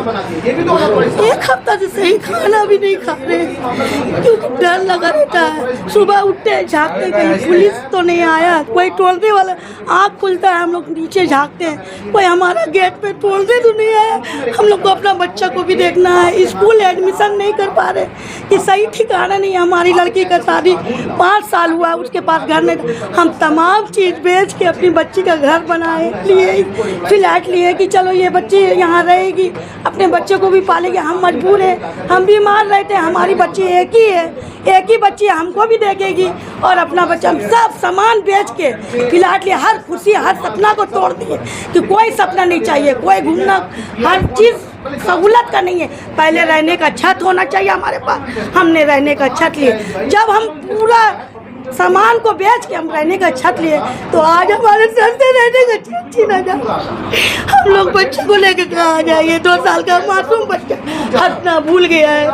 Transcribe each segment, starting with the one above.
एक हफ्ता से सही खाना भी नहीं खा रहे क्योंकि डर लगा रहता है। सुबह उठते हैं झाँकते कहीं पुलिस तो नहीं आया, कोई तोड़ने वाला आँख खुलता है हम लोग नीचे झाँकते हैं, कोई हमारा गेट पे तोड़ने तो नहीं आया। हम लोग को अपना बच्चा को भी देखना है, स्कूल एडमिशन नहीं कर पा रहे, ये सही ठिकाना नहीं है। हमारी लड़की का शादी 5 साल हुआ, उसके पास घर नहीं, हम तमाम चीज़ बेच के अपनी बच्ची का घर बनाए लिए, फ्लैट लिए कि चलो ये बच्ची यहाँ रहेगी, अपने बच्चे को भी पालेगी। हम मजबूर हैं, हम बीमार रहते हैं, हमारी बच्ची एक ही है, एक ही बच्ची हमको भी देखेगी और अपना बच्चा सब सामान बेच के फ्लैट लिए, हर खुशी हर सपना को तोड़ दिए कि कोई सपना नहीं चाहिए, कोई घूमना, हर चीज़ सहूलत का नहीं है। पहले रहने का छत होना चाहिए हमारे पास, हमने रहने का छत लिए। जब हम पूरा सामान को बेच के हम रहने का छत लिए तो आज हमारे सर से रहने का छत छीना जा। हम लोग बच्चे को लेकर कहाँ जाएंगे? 2 साल का मासूम बच्चा हंसना भूल गया है,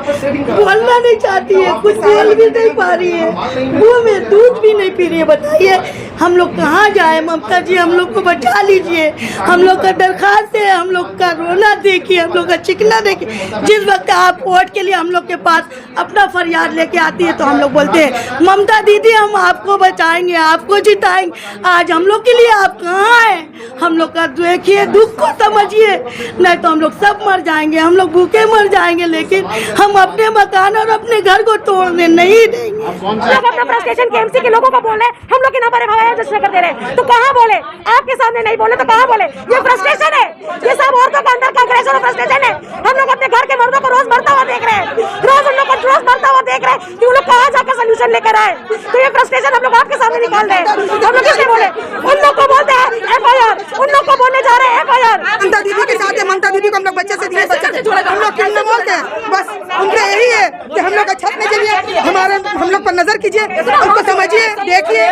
बोलना नहीं चाहती है, कुछ बोल भी नहीं पा रही है, मुँह में दूध भी नहीं पी रही है। बताइए हम लोग कहाँ जाए? ममता जी हम लोग को बचा लीजिए, हम लोग का दरखास्त है, हम लोग का रोना देखिए, हम लोग का चिकना देखिए। जिस वक्त आप वोट के लिए हम लोग के पास अपना फरियाद लेके आती है तो हम लोग बोलते हैं ममता दीदी हम आपको बचाएंगे, आपको जिताएंगे। आज हम लोग के लिए आप कहाँ हैं? हम लोग का देखिए, दुख को समझिए, नहीं तो हम लोग सब मर जाएंगे, हम लोग भूखे मर जाएंगे, लेकिन हम अपने मकान और अपने घर को तोड़ने नहीं देंगे। लोग अपना फ्रस्ट्रेशन केएमसी के लोगों को बोल रहे हैं, हम लोग के ना बड़े जश्न कर दे रहे हैं, तो कहाँ बोले? आपके सामने नहीं बोले तो कहाँ बोले? ये फ्रस्ट्रेशन है, ये सब औरतों के अंदर का अग्रेशन और फ्रस्ट्रेशन है। हम लोग अपने घर के मर्दों को रोज मरता हुआ देख रहे हैं, रोज उन लोग को रोज मरता हुआ देख रहे हैं कि वो लोग कहाँ जाकर सोल्यूशन लेकर आए। तो ये फ्रस्ट्रेशन हम लोग आपके सामने निकाल रहे हैं। हम लोग किससे बोले? उन लोग को बोलते हैं FIR, उन लोग को बोलने जा रहे हैं FIR। ममता दीदी के साथ है, ममता दीदी को हम लोग बच्चे से दिए, बच्चे से जुड़े, हम लोग क्यों नहीं बोलते हैं? बस उनका यही है कि हम लोग का छत नहीं चाहिए, हमारे हम लोग पर नजर कीजिए, उनको समझिए, देखिए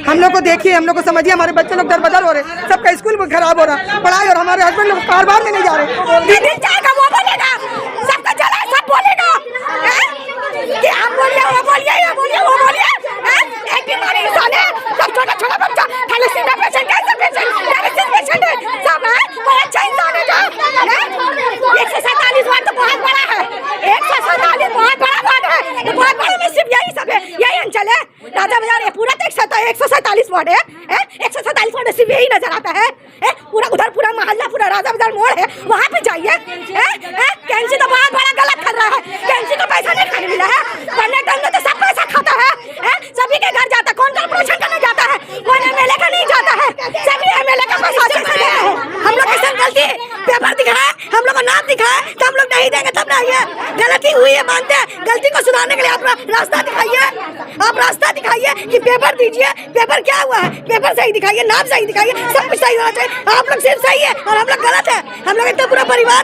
हम लोग को देखिए, हम लोग को समझिए। हमारे बच्चे लोग दर बदर हो रहे, सबका स्कूल खराब हो रहा, पढ़ाई, और हमारे हस्बैंड लोग कारोबार में नहीं जा रहे। दीदी जाएगा वो बोलेगा, सबका चला सब बोलेगा कि आप बोलिए वो बोलिए, ये बोलिए वो बोलिए। एक बीमारी इंसान है, सब छोटा छोटा बच्चा thalassaemia patient, cancer patient, dialysis patient है, सब है, कोई अच्छा इंसान है जो 147 वार्ड तो बहुत बड़ा है, 147 बहुत बड़ा वार्ड है, तो बहुत बड़ा में सिर्फ यही सब है, यही अंचल है राजा बाजार है, पूरा तो 147 वार्ड है, 147 वार्ड में सिर्फ यही नजर आता है। पूरा उधर पूरा मोहल्ला, पूरा राजा बाजार मोड़ है, वहाँ पे जाइए। कैंसी तो बहुत बड़ा गलत कर रहा है, कैंसी को पैसा नहीं खाने मिला है, बनने में तो सब पैसा खाता है, सभी के घर जाता है, कौन कॉर्पोरेशन करने जाता है, कौन MLA का नहीं जाता है, सभी MLA का पैसा देते हैं। हम लोग कैसे गलती पेपर दिखाए, हम लोग को नाम दिखाए तो हम लोग नहीं देंगे, तब ना ये गलती हुई है मानते हैं, गलती को सुधारने के लिए आप रास्ता दिखाइए, आप रास्ता दिखाइए कि पेपर दीजिए, पेपर क्या हुआ है, पेपर सही दिखाइए, नाम सही दिखाइए, सब कुछ सही होना चाहिए। आप लोग सिर्फ सही है और हम लोग गलत है, हम लोग इतना पूरा परिवार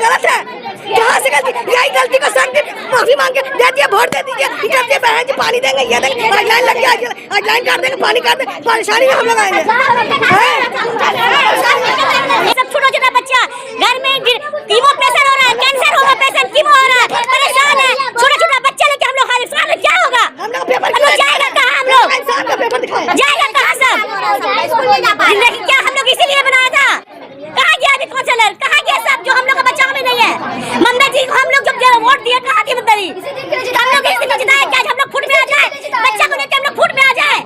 गलत है। कहाँ से गलती? यही गलती को संग माफी मांग के दे दिए, वोट दे दीजिए, इकट्ठे बहन जी पानी देंगे, ये देंगे, आज लाइन लग गया, आज लाइन काट देंगे, पानी काट देंगे, परेशानी में हम लोग आएंगे। सब छोटा छोटा बच्चा घर में कीमो पेशेंट हो रहा है, कैंसर होगा पेशेंट, कीमो हो रहा है, परेशान है, छोटा छोटा बच्चा लेके हम लोग हाल में क्या होगा? हम लोग जाएगा कहाँ? हम लोग जाएगा कहाँ? सब जिंदगी क्या हम लोग इसीलिए बनाया था? कहाँ गया अभी काउंसलर? कहाँ गया सब जो हम लोग का बचाव में नहीं है? ममता जी को हम लोग जब वोट दिए कहाँ थी ममता जी? हम लोग इसलिए जिताए क्या हम लोग फुट में आ जाए, बच्चा को लेकर हम लोग फुट में आ जाए।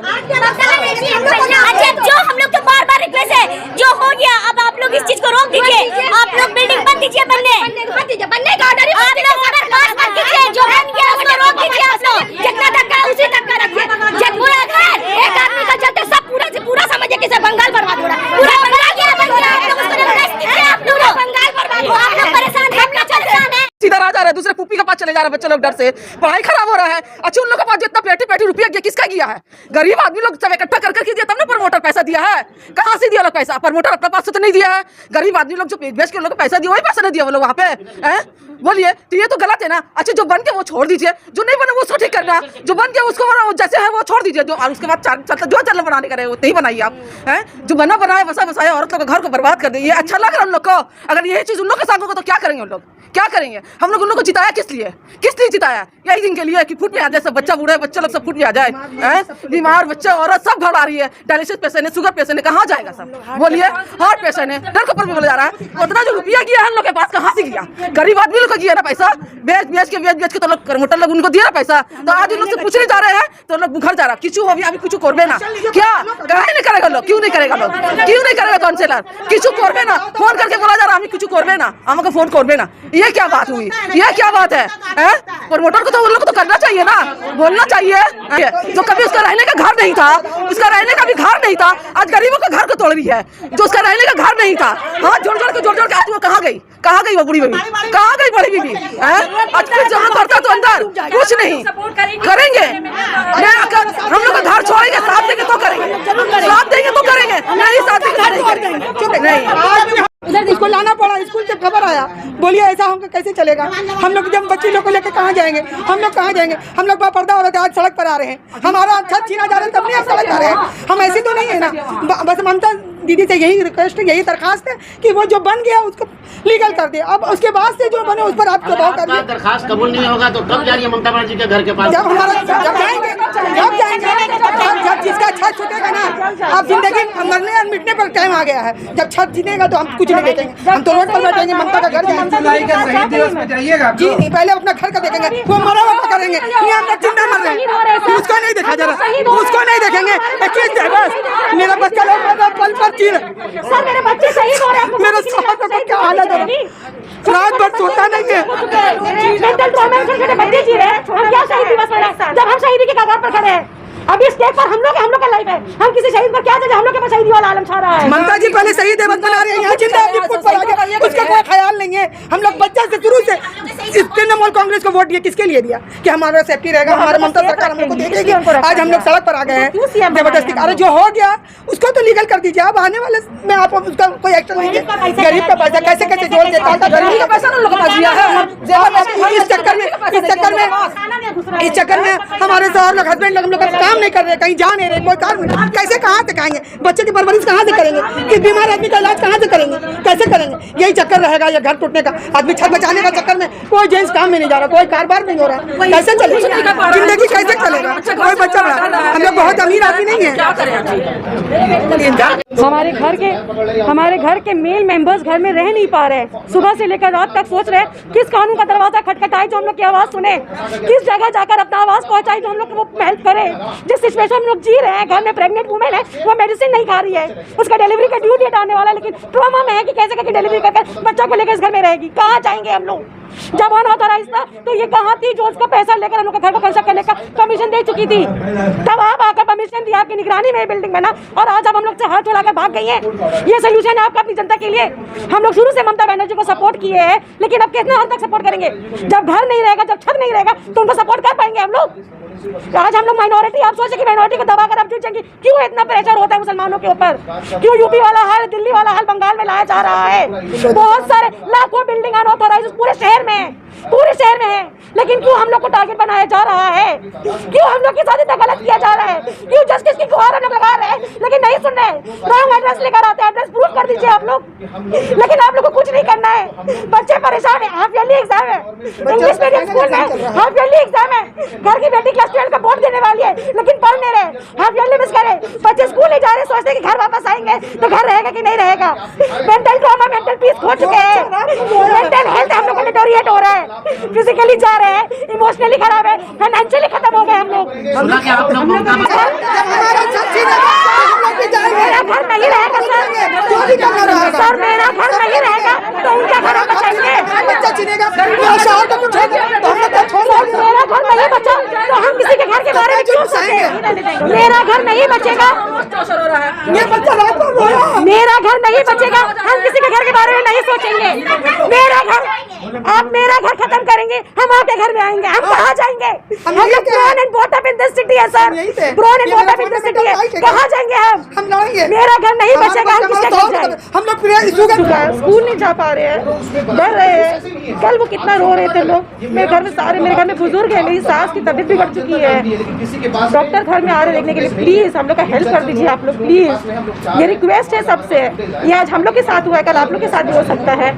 अच्छा जो हम लोग तो बार रिक्वेस्ट है, जो हो गया अब आप लोग इस चीज को रोक दीजिए, आप लोग बिल्डिंग बंद दीजिए, बनने का ऑर्डर आप लोग अगर पास कर दीजिए, जो बन गया उसको रोक दीजिए। आप लोग जितना तक का उसी तक का रखिए, जब पूरा एक आदमी का चलते सब पूरा से पूरा समझिए कि बंगाल बर्बाद हो रहा है, पूरा बंगाल बर्बाद हो रहा है, परेशान हम लोग परेशान है। सीधा राजा रहे, दूसरे पुप्पी के पास चले जा रहे बच्चे लोग डर से, पढ़ाई खराब हो रहा है। अच्छा उन लोग के पास जितना पेटी रुपया गया, किसका गया है? गरीब आदमी लोग सब इकट्ठा करके दिया, तब ना प्रमोटर पैसा दिया है। कहाँ से दिया लोग पैसा? प्रमोटर अपने पास से तो नहीं दिया है, गरीब आदमी लोग जो बेच के लोग पैसा दिया, वही पैसा नहीं दिया वो लोग वहाँ पे। बोलिए तो ये तो गलत है ना। अच्छा जो बन के वो छोड़ दीजिए, जो नहीं बना वो उसको ठीक करना, जो बन के उसको जैसे है वो छोड़ दीजिए, जो और उसके बाद जो चल बनाने का रहे वो नहीं बनाइए आप, हैं? जो बना बनाया बसाया औरत लोग का घर को बर्बाद कर दे, ये अच्छा लग रहा है उन लोग को। अगर यही चीज उन लोग के साथ होगा तो क्या करेंगे उन लोग? क्या करेंगे हम लोग? उन लोग को जिताया किस लिए जिताया? यही दिन के लिए कि फुट में आ जाए सब, बच्चा बूढ़े बच्चे लोग सब फुट में आ जाए, बीमार बच्चा औरत सब घबरा रही है, डायलिसिस पेशेंट है, शुगर पेशेंट है, कहाँ जाएगा सब? बोलिए, हार्ट पेशेंट है, डर कपड़ में बोला जा रहा है। उतना जो रुपया गया है हम लोग के पास कहाँ से गया? गरीब आदमी लोग को दिया ना पैसा, बेच के तो लोग प्रमोटर लोग उनको दिया ना पैसा, तो आज उन लोग से पूछने जा रहे हैं तो लोग घर जा रहा किचू अभी कुछ करबे ना, क्या कहे नहीं करेगा लोग? क्यों नहीं करेगा लोग? क्यों नहीं करेगा काउंसिलर? किचू करबे ना, फोन करके बोला जा रहा हमें कुछ करबे ना, हमको फोन करबे ना। ये क्या बात हुई? ये क्या बात है? प्रमोटर को तो उन लोग को तो करना चाहिए ना, बोलना चाहिए। जो कभी उसका रहने का घर नहीं था, उसका रहने का भी घर नहीं था, आज गरीबों का घर को तोड़ रही है। जो उसका रहने का घर नहीं था, हाँ जोड़ जोड़ के आज वो कहाँ गई वो बुढ़ी बीबी? कहाँ गई बड़ी बीबी? आज फिर जहाँ करता तो अंदर कुछ नहीं करेंगे। हम लोग घर छोड़ेंगे, साथ देंगे तो करेंगे, साथ देंगे तो करेंगे, नहीं साथ देंगे नहीं। इसको लाना पड़ा, स्कूल से खबर आया, बोलिए ऐसा हमको कैसे चलेगा? हम लोग जब बच्ची लोग को लेकर कहाँ जाएंगे? हम लोग कहाँ जाएंगे? हम लोग पर्दा हो रहे थे, आज सड़क पर आ रहे हैं, हमारा छत छीना जा रहा है तब नहीं आप सड़क आ रहे हैं। हम ऐसे तो नहीं है ना। बस ममता दीदी से यही रिक्वेस्ट है, यही दरखास्त है कि वो जो बन गया उसको लीगल कर दे। अब उसके बाद से जो बने उस पर आप दबाव कर दिए। दरखास्त कबूल नहीं होगा तो कब जाएंगे ममता बनर्जी के घर के पास? जब जाएंगे जब जिसका छत छूटेगा ना, अब जिंदगी मरने और मिटने पर टाइम आ गया है। जब छत जीतेगा तो हम कुछ नहीं देखेंगे, हम तो रोड पर बैठेंगे, ममता का घर जाएंगे। जी नहीं, पहले अपना घर का देखेंगे, वो मरा हुआ करेंगे। यहाँ हम जिंदा मर रहे हैं, उसको नहीं देखा जा रहा, उसको नहीं देखेंगे। मेरा बच्चा लोग पल पर जी रहे, सर मेरे बच्चे शहीद हो रहे हैं, मेरा साथ का क्या हालत है? रात भर सोता नहीं है। मेंटल ट्रॉमा से छोटे बच्चे जी रहे हैं, हम क्या शहीद दिवस मनाएं जब हम शहीदी के कगार पर खड़े हैं? अभी स्टेज पर हम लोग का लाइफ है, हम किसी शहीद पर क्या हम लोग के पास शहीदी वाला आलम छा रहा है। ममता जी पहले शहीद दिवस मना रहे हैं, यहाँ जिंदा अपनी खुद पर आ गया, उसका कोई ख्याल नहीं है। हम लोग बच्चे से शुरू से इस तृणमूल कांग्रेस को वोट दिया, किसके लिए दिया? कि हमारा सेफ्टी रहेगा, हमारा ममता सरकार हम लोग को देखेगी। आज हम लोग सड़क पर आ गए हैं जबरदस्ती। अरे जो हो गया उसको तो लीगल कर दीजिए। अब आने वाले में आप उसका कोई एक्शन लीजिए। गरीब का पैसा कैसे कैसे जोड़ देता था, गरीब का पैसा लोग दिया है। इस चक्कर में हमारे शहर लोग हस्बैंड लोग हम लोग काम नहीं कर रहे, कहीं जा नहीं रहे, कोई काम नहीं। कैसे कहाँ से खाएंगे? बच्चे की परवरिश कहाँ से करेंगे? कि बीमार आदमी का इलाज कहाँ से करेंगे? कैसे करेंगे? यही चक्कर रहेगा, ये घर टूटने का। आदमी छत बचाने का चक्कर में कोई जेंट्स काम में नहीं जा रहा, कोई कारोबार नहीं हो रहा, कैसे चलेगा? जिंदगी कैसे चलेगा? कोई बच्चा बड़ा, हम लोग बहुत अमीर आदमी नहीं है। हमारे घर के मेल मेंबर्स घर में रह नहीं पा रहे, सुबह से लेकर रात तक सोच रहे किस कानून का दरवाजा खटखटाए जो हम लोग की आवाज सुने, किस जगह जाकर अपना आवाज पहुंचाए जो हम लोग को वो हेल्प करे। जिस सिचुएशन हम लोग जी रहे हैं, घर में प्रेग्नेंट वुमेन है, वो मेडिसिन नहीं खा रही है, उसका डिलीवरी का ड्यू डेट आने वाला है, लेकिन ट्रॉमा में है कि कैसे करके डिलीवरी करके बच्चा को लेकर इस घर में रहेगी। कहाँ जाएंगे हम लोग? जब अनऑथराइज्ड था तो ये कहाँ थी जो उसका पैसा लेकर हम लोग घर को कंस्ट्रक्ट करने का परमिशन दे चुकी थी? तब आप आकर परमिशन दिया आपकी निगरानी में बिल्डिंग में ना, और आज आप हम लोग से हाथ उठाकर भाग गई है। ये सोल्यूशन है आपका अपनी जनता के लिए? हम लोग शुरू से ममता बनर्जी को सपोर्ट किए हैं, लेकिन अब कितना हद तक सपोर्ट करेंगे? जब घर नहीं रहेगा, जब छत नहीं रहेगा तो उनको सपोर्ट कर पाएंगे हम लोग? आज हम लोग माइनॉरिटी, आप सोचे कि माइनॉरिटी को दबाकर आप जीत जाएंगे। क्यों इतना प्रेशर होता है मुसलमानों के ऊपर? क्यों यूपी वाला हाल, दिल्ली वाला हाल बंगाल में लाया जा रहा है? बहुत सारे लाखों बिल्डिंग अनऑथराइज्ड पूरे शहर में है, लेकिन क्यों हम लोग को टारगेट बनाया जा रहा है? क्यों हम लोग के साथ इतना गलत किया जा रहा है? क्यों जस्टिस की गुहार हम लोग लगा रहे हैं लेकिन नहीं सुन रहे? रॉन्ग एड्रेस लेकर आते हैं, एड्रेस प्रूफ कर दीजिए आप लोग, लेकिन आप लोग को कुछ नहीं करना है। बच्चे परेशान है, हाफ ईयरली एग्जाम है, इंग्लिश मीडियम स्कूल में हाफ ईयरली एग्जाम है। घर की बेटी क्लास 12 का बोर्ड देने वाली है लेकिन पढ़ नहीं रहे, हाफ ईयरली मिस करे। बच्चे स्कूल नहीं जा रहे, सोचते कि घर वापस आएंगे तो घर रहेगा कि नहीं रहेगा। मेंटल ट्रॉमा, मेंटल पीस खो चुके हैं, मेंटल हेल्थ हम लोग को डिटोरिएट हो रहा है, फिजिकली जा रहे हैं, इमोशनली खराब है, फाइनेंशियली खत्म हो गए हम लोग। मेरा घर नहीं रहेगा सर, मेरा घर नहीं रहेगा तो उनका घर हम बचाएंगे। मेरा घर नहीं बचा तो हम किसी के घर के बारे में क्यों सोचें? मेरा घर नहीं बचेगा, मेरा घर नहीं बचेगा, हम किसी के घर के बारे में नहीं सोचेंगे। मेरा घर, आप मेरा घर खत्म करेंगे, हम आपके घर में आएंगे, हम कहाँ जाएंगे? हम लोग born and brought up in this city है sir, born and brought up in this city है, कहाँ जाएंगे हम? मेरा घर नहीं बचेगा, हम किसके घर जाएंगे? हम लोग स्कूल नहीं जा पा रहे हैं, डर रहे हैं। कल वो कितना रो रहे थे लोग, मेरे घर में सारे, मेरे घर में बुजुर्ग है, मेरी सास की तबीयत बिगड़ चुकी है, डॉक्टर घर में आ रहे देखने के लिए। प्लीज हम लोग का हेल्प कर दीजिए आप लोग, प्लीज, ये रिक्वेस्ट है सबसे। ये आज हम लोग के साथ हुआ है, कल आप लोग के साथ भी हो सकता है,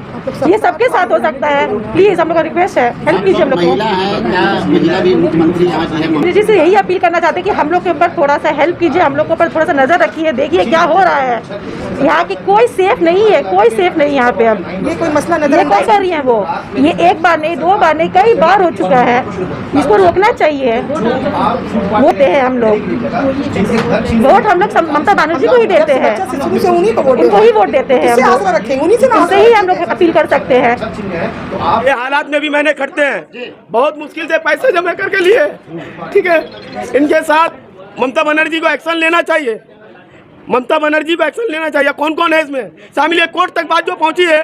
ये सबके साथ हो सकता है, प्लीज हम लोग का रिक्वेस्ट है, हेल्प कीजिए हम लोग महिला को। है क्या, महिला भी मुख्यमंत्री आज है। मोदी जी से यही अपील करना चाहते हैं कि हम लोग के ऊपर थोड़ा सा हेल्प कीजिए, हम लोग के ऊपर थोड़ा सा नजर रखिए, देखिए क्या हो रहा है। यहाँ की कोई सेफ नहीं है, कोई सेफ नहीं यहाँ पे। अब ये कोई मसला ये नजर कौन कर रही है वो, ये एक बार नहीं, 2 बार नहीं, कई बार हो चुका है। इसको रोकना चाहिए। वोट हैं हम लोग, वोट हम लोग ममता बनर्जी को ही देते हैं, शुरू से उन्हीं को वोट उनको ही वोट देते हैं हम किससे लोग, आसरा रखेंगे, उन्हीं से ना उनसे ही हम लोग अपील कर सकते हैं। ये हालात में भी मैंने खटते हैं, बहुत मुश्किल से पैसे जमा करके लिए, ठीक है। इनके साथ ममता बनर्जी को एक्शन लेना चाहिए, ममता बनर्जी को एक्शन लेना चाहिए। कौन कौन है इसमें शामिल है? कोर्ट तक बात जो पहुंची है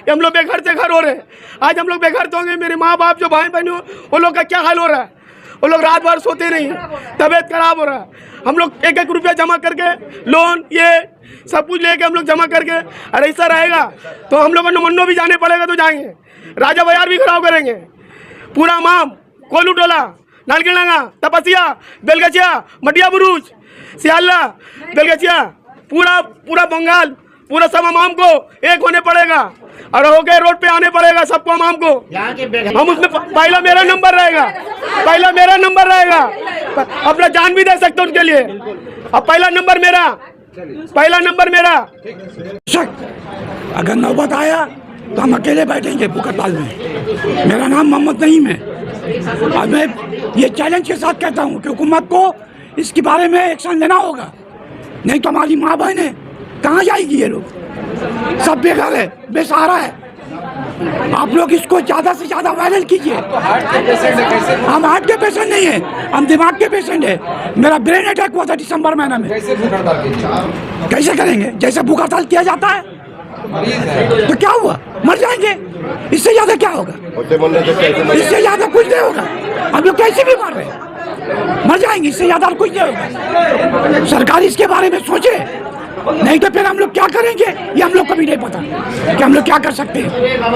कि हम लोग बेघर से घर हो रहे हैं। आज हम लोग बेघर तो होंगे, मेरे माँ बाप जो भाई बहन वो लोग का क्या हाल हो रहा है? वो लोग रात भर सोते नहीं, तबीयत खराब हो रहा है। हम लोग 1-1 रुपया जमा करके लोन ये सब कुछ लेके हम लोग जमा करके, अरे ऐसा रहेगा तो हम लोगों को मन्नो भी जाने पड़ेगा तो जाएंगे, राजा बाजार भी खराब करेंगे। पूरा माम, कोलू टोला, नालगिड़ांगा, तपसिया, बेलगचिया, मटिया बुरुज, सियाला, बेलगचिया, पूरा बंगाल, पूरा सब अमाम को एक होने पड़ेगा और होके रोड पे आने पड़ेगा सबको, अमाम को। यहाँ के हम उसमें पहला मेरा नंबर रहेगा, पहला मेरा नंबर रहेगा, अपना जान भी दे सकते उसके लिए। अब पहला नंबर मेरा, पहला नंबर मेरा। अगर नौबत आया तो हम अकेले बैठेंगे बुकरताल में। मेरा नाम मोहम्मद नईम है और मैं ये चैलेंज के साथ कहता हूँ कि हुकूमत को इसके बारे में एक्शन लेना होगा, नहीं तो हमारी माँ बहनें कहाँ जाएगी? ये लोग सब बेघर है, बेसहारा है। आप लोग इसको ज्यादा से ज्यादा वायरल कीजिए। हम हार्ट के पेशेंट नहीं है, हम दिमाग के पेशेंट है। मेरा ब्रेन अटैक हुआ था दिसंबर महीने में। कैसे करेंगे? जैसे बुकरताल किया जाता है तो क्या हुआ? मर जाएंगे, इससे ज्यादा क्या होगा? इससे ज्यादा कुछ नहीं होगा। हम लोग कैसे भी मर रहे हैं, मर जाएंगे, इससे ज्यादा कुछ नहीं होगा। सरकार इसके बारे में सोचे, नहीं तो फिर हम लोग क्या करेंगे ये हम लोग को भी नहीं पता कि हम लोग क्या कर सकते हैं।